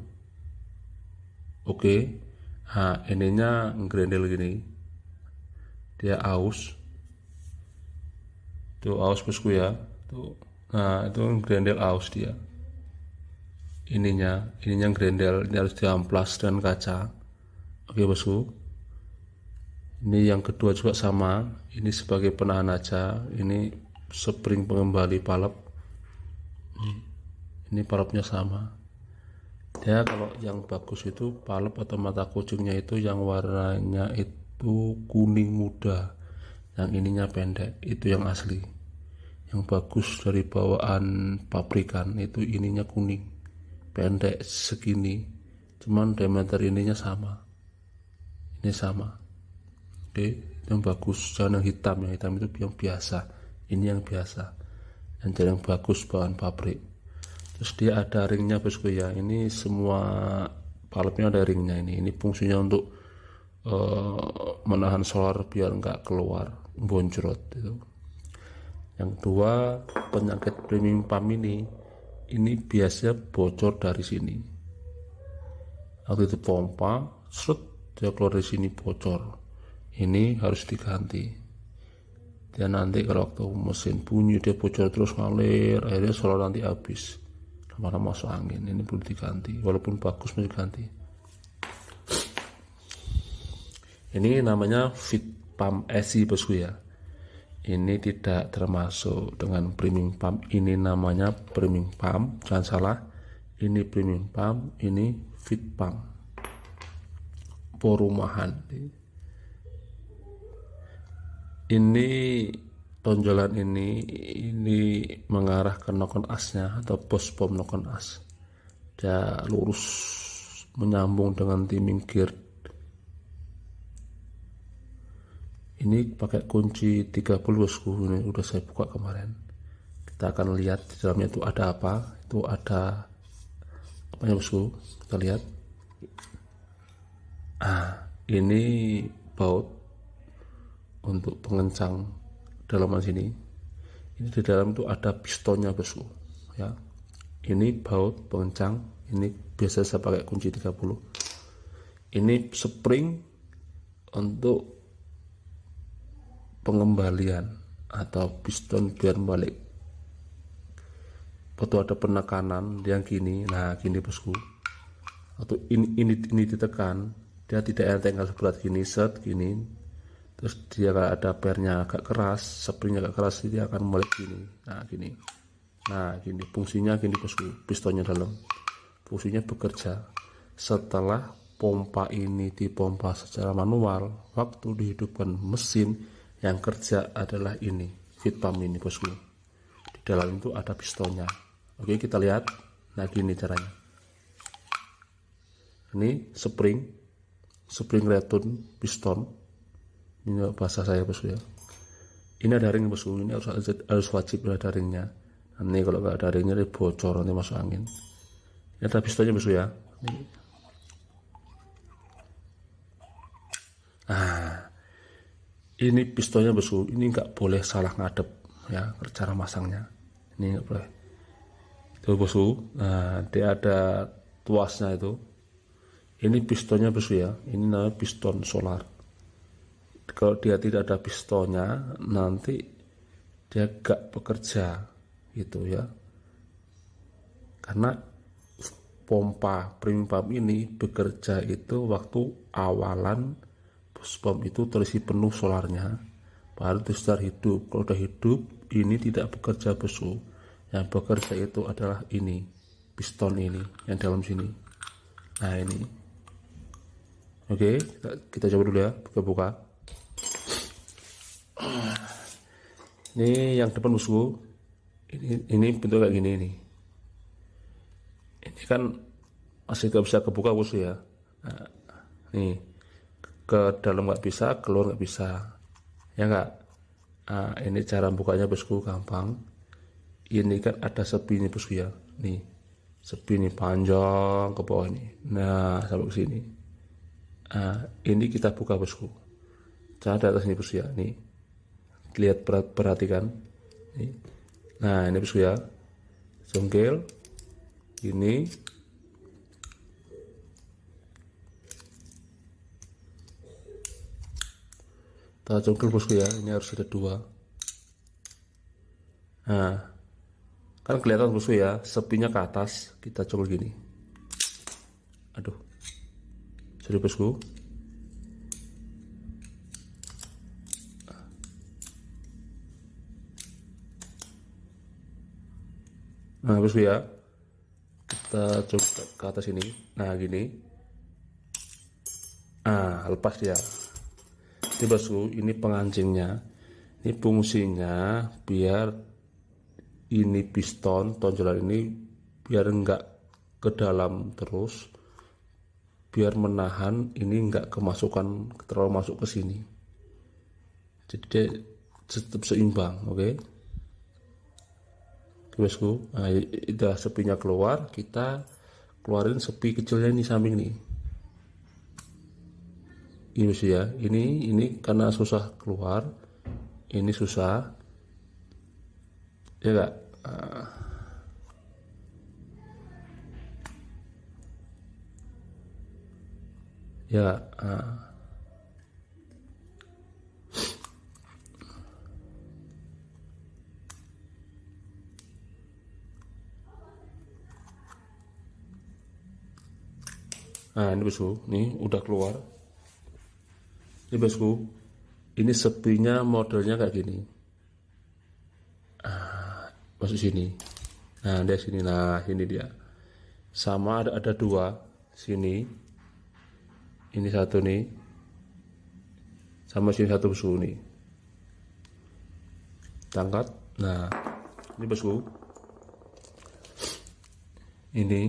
Oke. Nah, ininya ngerendel gini, dia aus. Tuh aus bosku ya. Tuh. Nah, itu ngerendel aus dia. Ininya ngerendel, ini harus diamplas dan kaca. Oke bosku. Ini yang kedua juga sama, ini sebagai penahan aja. Ini spring pengembali palep. Ini palepnya sama. Ya, kalau yang bagus itu palep atau mata kucingnya itu yang warnanya itu kuning muda, yang ininya pendek, itu yang asli. Yang bagus dari bawaan pabrikan itu ininya kuning pendek segini, cuman diameter ininya sama. ini sama. Oke, yang bagus, jangan yang hitam itu yang biasa, ini yang biasa, dan yang bagus bahan pabrik. Terus dia ada ringnya bosku ya, ini semua valve-nya ada ringnya. Ini fungsinya untuk menahan solar biar nggak keluar boncrot itu. Yang kedua, penyakit premium pump ini biasanya bocor dari sini. Waktu itu pompa, dia keluar dari sini bocor. Ini harus diganti. Dan nanti kalau waktu mesin bunyi dia bocor terus ngalir, akhirnya solar nanti habis. Lama-lama masuk angin. Ini perlu diganti. Walaupun bagus mesti diganti. Ini namanya fit pump SI bosku ya. Ini tidak termasuk dengan premium pump. Ini namanya premium pump, jangan salah. Ini premium pump, ini fit pump perumahan. Ini tonjolan ini mengarah ke nokon asnya atau bos pom nokon as. Dia lurus menyambung dengan timing gear. Ini pakai kunci 30 bosku. Ini udah saya buka kemarin. Kita akan lihat di dalamnya itu ada apa. Itu ada apanya bosku, kita lihat. Ini baut untuk pengencang dalaman sini. Ini di dalam itu ada pistonnya bosku ya. Ini baut pengencang, ini biasa saya pakai kunci 30. Ini spring untuk pengembalian atau piston biar balik. Waktu ada penekanan yang gini, nah gini bosku. Atau ini ditekan, dia tidak enteng berat gini, set gini. Terus dia kalau ada pernya agak keras, springnya agak keras, dia akan balik gini. Nah gini. Nah gini fungsinya gini bosku, pistonnya dalam. Fungsinya bekerja setelah pompa ini dipompa secara manual. Waktu dihidupkan mesin, yang kerja adalah ini fit pump ini bosku. Di dalam itu ada pistonnya. Oke, kita lihat. Nah gini caranya. Ini spring return piston. Ini bahasa saya bosku ya. Ini ada ring bosku. Ini harus wajib ada ringnya. Nanti kalau nggak ada ringnya dia bocor, nanti masuk angin. Ini ada pistonnya bosku ya. Ini pistonnya bosku, ini nggak boleh salah ngadep ya cara masangnya. Ini nggak boleh. Itu bosku. Nah, dia ada tuasnya itu. Ini pistonnya bosku ya. Ini namanya piston solar. Kalau dia tidak ada pistonnya, nanti dia nggak bekerja gitu ya. Karena pompa premium pump ini bekerja itu waktu awalan pom itu terisi penuh solarnya, baru itu start hidup. Kalau udah hidup, ini tidak bekerja bosku. Yang bekerja itu adalah ini piston ini yang dalam sini. Nah ini, oke, kita coba dulu ya, buka. Ini yang depan bosku. Ini bentuk kayak gini nih. Ini kan masih gak bisa kebuka bosku ya. Nah, nih. Ke dalam nggak bisa, keluar nggak bisa ya nggak. Nah, ini cara bukanya bosku gampang. Ini kan ada sepi nih bosku ya, nih sepi nih panjang ke bawah ini. Nah sampai ke sini. Nah, ini kita buka bosku. Cara di atas ini bosku ya, nih lihat, perhatikan nih. Nah ini bosku ya, jongkel ini. Kita congkel bosku ya, ini harus ada 2. Nah kan kelihatan bosku ya, sepinya ke atas. Kita congkel gini. Aduh, sorry bosku. Nah bosku ya, kita coba ke atas ini. Nah gini. Lepas dia. Ini bosku, ini pengancingnya. Ini fungsinya biar ini piston tonjolan ini biar enggak ke dalam terus, biar menahan ini nggak kemasukan terlalu masuk ke sini, jadi dia tetap seimbang. Oke, bosku. Nah, udah sepinya keluar, kita keluarin sepi kecilnya ini samping nih. Ini sih ya, ini karena susah keluar, ini susah, ya enggak? Ya, nah ini bosku, nih udah keluar. Ini bosku, ini sepinya modelnya kayak gini. Masuk sini. Nah, dia sini. Nah, ini dia. Sama ada dua sini. Ini satu nih. Sama sini satu bosku nih. Tangkat. Nah, ini bosku. Ini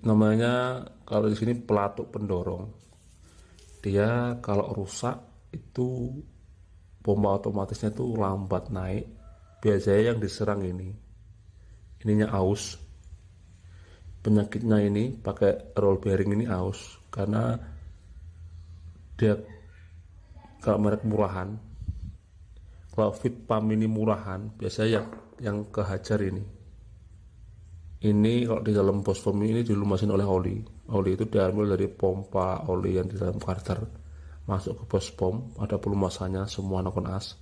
namanya kalau di sini pelatuk pendorong. Dia kalau rusak itu pompa otomatisnya tuh lambat naik. Biasanya yang diserang ininya aus. Penyakitnya ini pakai roll bearing ini aus karena dia kalau merek murahan, kalau fit pump ini murahan, biasanya yang kehajar ini kalau di dalam bos pump ini dilumasin oleh oli itu diambil dari pompa oli yang di dalam karter masuk ke bos pump, ada pelumasannya semua nakon as.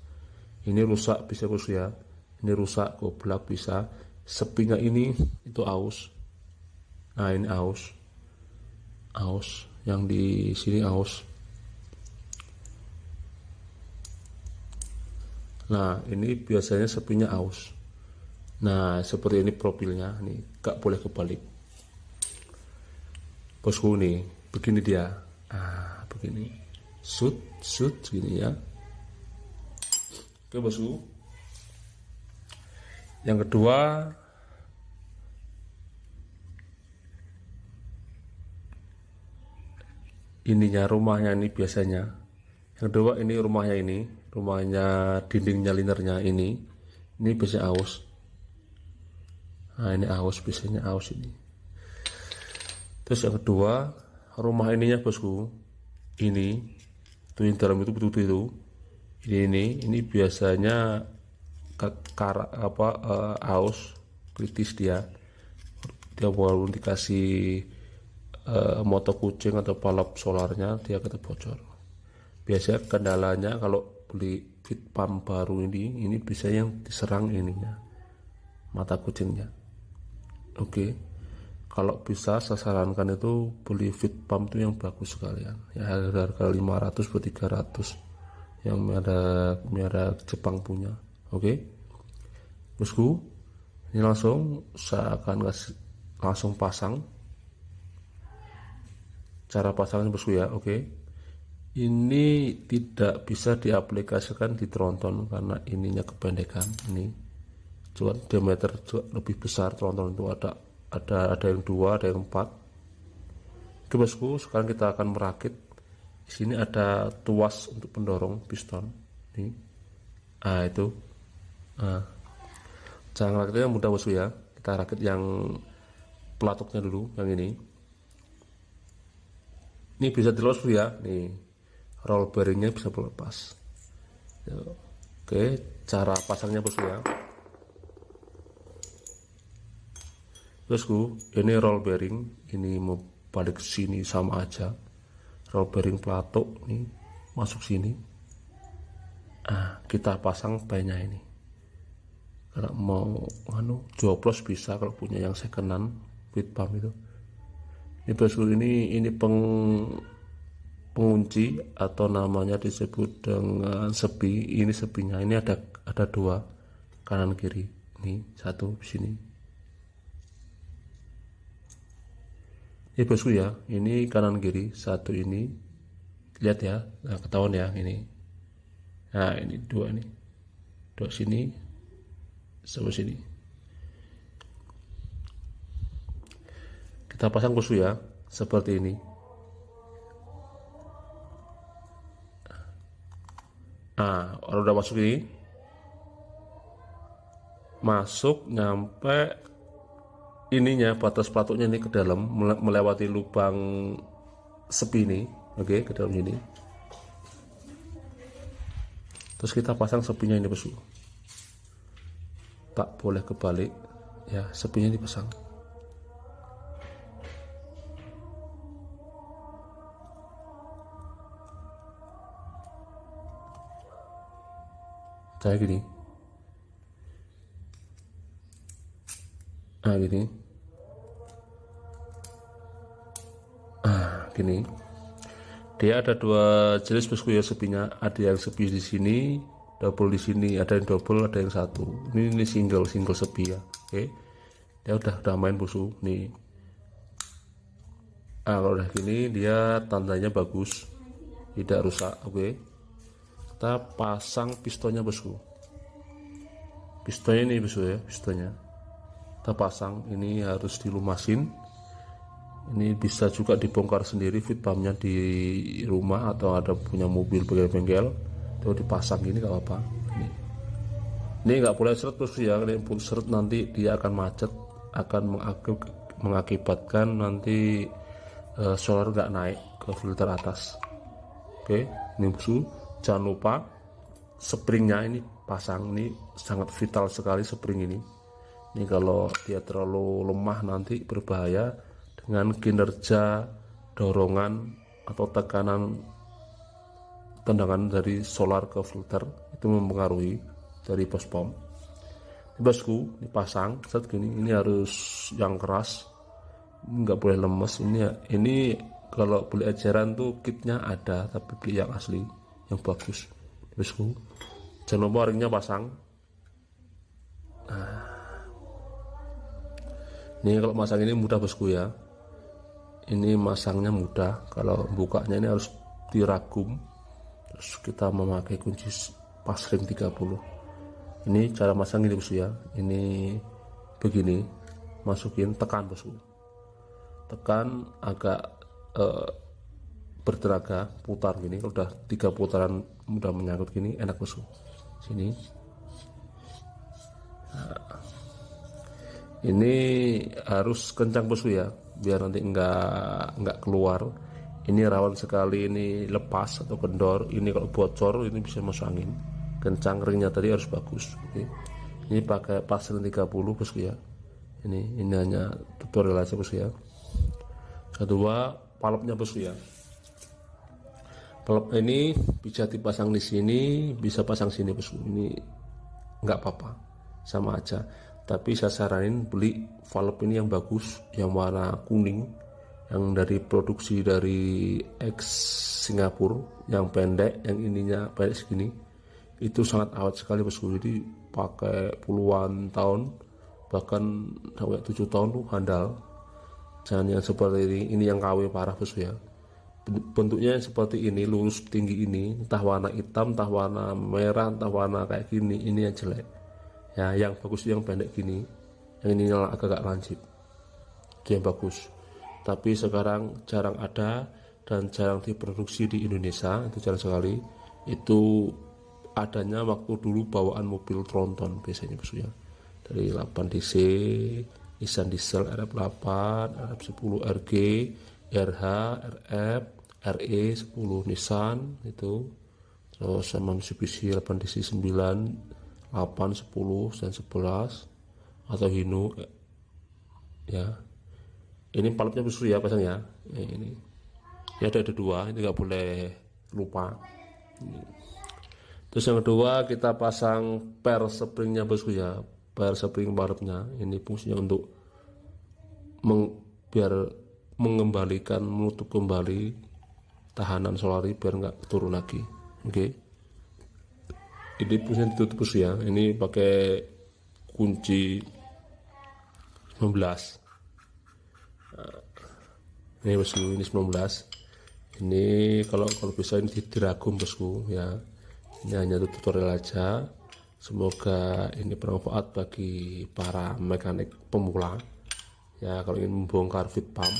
Ini rusak bisa bosku ya, ini rusak goblak bisa. Sepinya ini itu aus. Nah, ini aus yang di sini aus. Nah, ini biasanya sepinya aus. Nah, seperti ini profilnya nih, gak boleh kebalik bosku nih, begini dia. Begini shoot gini ya. Oke bosku, yang kedua ininya rumahnya ini biasanya. Yang kedua ini rumahnya dindingnya linernya ini biasanya aus. Nah, ini aus, biasanya aus ini. Terus yang kedua rumah ininya bosku, ini tuh yang dalam itu betul itu ini biasanya aus kritis dia walaupun dikasih motor kucing atau palap solarnya dia tetap bocor. Biasanya kendalanya kalau beli fit pump baru ini bisa yang diserang ininya, mata kucingnya. Oke, kalau bisa saya sarankan itu beli fit pump itu yang bagus sekalian ya, harga 500 per 300 yang merek Jepang punya. Oke bosku, ini langsung saya akan langsung pasang. Cara pasangnya bosku ya. Oke, ini tidak bisa diaplikasikan di tronton karena ininya kependekan. Ini cuma diameter lebih besar tronton itu ada yang 2, ada yang 4. Oke bosku, sekarang kita akan merakit. Di sini ada tuas untuk pendorong piston nih. Itu cara rakitnya mudah bosku ya. Kita rakit yang pelatuknya dulu, yang ini bisa dilepas ya, nih roll bearingnya bisa lepas. Oke, cara pasangnya bosku ya. Bosku, ini roll bearing, ini mau balik sini sama aja. Roll bearing pelatuk nih masuk sini. Kita pasang pennya ini. Kalau mau joplos bisa kalau punya yang secondan fit pump itu. Ini bosku, ini pengunci atau namanya disebut dengan sepi. Ini sepinya ini ada 2 kanan kiri. Ini satu di sini. Ini bosku ya, ini kanan kiri satu ini. Lihat ya, nah, ketahuan ya ini. Nah, ini 2 nih. 2 sini sama sini. Kita pasang bosku ya, seperti ini. Nah, kalau udah masuk ini, masuk nyampe ininya, batas pelatuknya ini ke dalam, melewati lubang sepi ini. Oke, ke dalam ini. Terus kita pasang sepinya ini bosku. Tak boleh kebalik ya, sepinya dipasang. Kayak gini. Nah gini. Gini. Dia ada dua jenis bosku ya sepinya. Ada yang sepi di sini, double di sini. Ada yang double, ada yang satu. Ini single sepi ya. Oke. Dia udah main bosku. Nih. Nah kalau udah gini dia tandanya bagus, tidak rusak. Oke. Kita pasang pistonnya bosku. Pistonnya ini bosku ya, pistonnya. Kita pasang. Ini harus dilumasin. Ini bisa juga dibongkar sendiri fit pumpnya di rumah atau ada punya mobil bengkel-bengkel, itu dipasang gini gak apa-apa. Ini nggak boleh seret bosku ya, ini pun seret nanti dia akan macet, akan mengakibatkan nanti solar nggak naik ke filter atas. Oke, ini bosku, jangan lupa springnya ini pasang, ini sangat vital sekali spring ini. Ini kalau dia terlalu lemah nanti berbahaya dengan kinerja dorongan atau tekanan tendangan dari solar ke filter, itu mempengaruhi dari bos pom. Ini bosku dipasang set gini, ini harus yang keras, nggak boleh lemes. Ini kalau beli eceran tuh kitnya ada, tapi beli yang asli yang bagus bosku. Jangan lupa ringnya pasang. Ini kalau masang ini mudah bosku ya, ini masangnya mudah. Kalau bukanya ini harus diragum, terus kita memakai kunci pas ring 30. Ini cara masang ini bosku ya, ini begini, masukin, tekan bosku, tekan agak bertenaga, putar gini. Kalau udah 3 putaran udah menyangkut gini, enak bosku. Sini. Nah, ini harus kencang bosku ya, biar nanti enggak keluar. Ini rawan sekali ini lepas atau kendor. Ini kalau bocor ini bisa masuk angin. Kencang, ringnya tadi harus bagus. Oke. Ini pakai pasir 30 bosku ya. Ini hanya tutorial aja bosku ya. Kedua, palepnya bosku ya. Pelep ini bisa dipasang di sini, bisa pasang sini bosku. Ini nggak apa-apa, sama aja. Tapi saya saranin beli valve ini yang bagus, yang warna kuning, yang dari produksi dari X Singapura, yang pendek, yang ininya pendek segini. Itu sangat awet sekali bosku. Jadi pakai puluhan tahun, bahkan sampai 7 tahun tuh handal. Jangan yang seperti ini yang KW parah bosku ya. Bentuknya seperti ini, lurus tinggi ini, entah warna hitam, entah warna merah, entah warna kayak gini, ini yang jelek ya. Yang bagus yang pendek gini, yang ini agak lancip, itu yang bagus. Tapi sekarang jarang ada dan jarang diproduksi di Indonesia, itu jarang sekali. Itu adanya waktu dulu bawaan mobil tronton biasanya bosku ya, dari 8DC, Nissan Diesel RF8, RF10 RG, RH, RF, RE10 Nissan itu, terus sama Mitsubishi 8DC 9, 8, 10 dan 11 atau Hino ya. Ini palepnya bosku ya, pasang ya. Ini ya, ada dua, ini nggak boleh lupa. Terus yang kedua kita pasang per springnya bosku ya, per spring palepnya. Ini fungsinya untuk biar mengembalikan, menutup kembali tahanan solari biar nggak turun lagi. Oke. Ini fungsinya ditutup bosku ya. Ini pakai kunci 19. Ini bosku, ini 19. Ini kalau bisa ini diragum bosku ya. Ini hanya tutorial aja. Semoga ini bermanfaat bagi para mekanik pemula ya kalau ingin membongkar feed pump.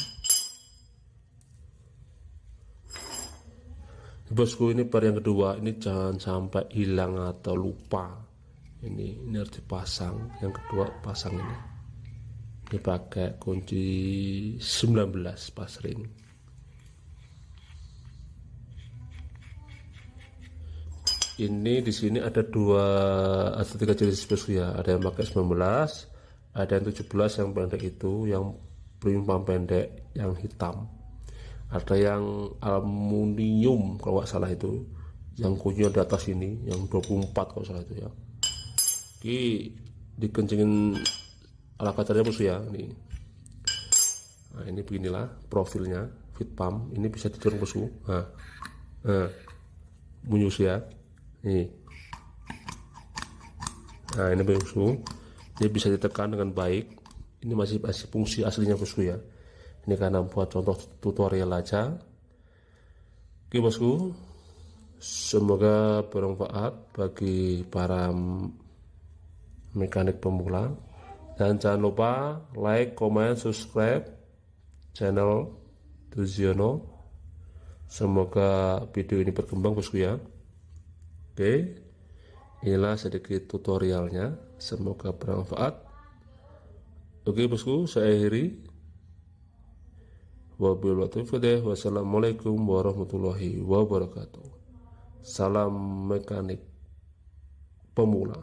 Bosku, ini bar yang kedua, ini jangan sampai hilang atau lupa. Ini harus dipasang. Yang kedua pasang ini pakai kunci 19 pas ring. Ini di sini ada tiga jenis bosku ya. Ada yang pakai 19, ada yang 17 yang pendek itu, yang premium pump pendek yang hitam. Ada yang aluminium kalau nggak salah itu, yang kunci di atas ini, yang 24 kalau salah itu ya. Oke, dikencengin ala kadarnya bosku ya. Nah, ini beginilah profilnya feed pump. Ini bisa didorong bosku. Nah, munyus ya. Nih. Nah, ini bosku. Ini bisa ditekan dengan baik. Ini masih fungsi aslinya bosku ya. Ini karena buat contoh tutorial aja. Oke bosku, semoga bermanfaat bagi para mekanik pemula. Dan jangan lupa like, comment, subscribe channel Tuziono. Semoga video ini berkembang bosku ya. Oke, inilah sedikit tutorialnya. Semoga bermanfaat. Oke bosku, saya akhiri. Wassalamualaikum warahmatullahi wabarakatuh. Salam mekanik pemula.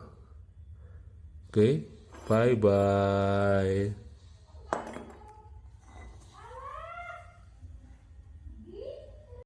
Oke, bye bye.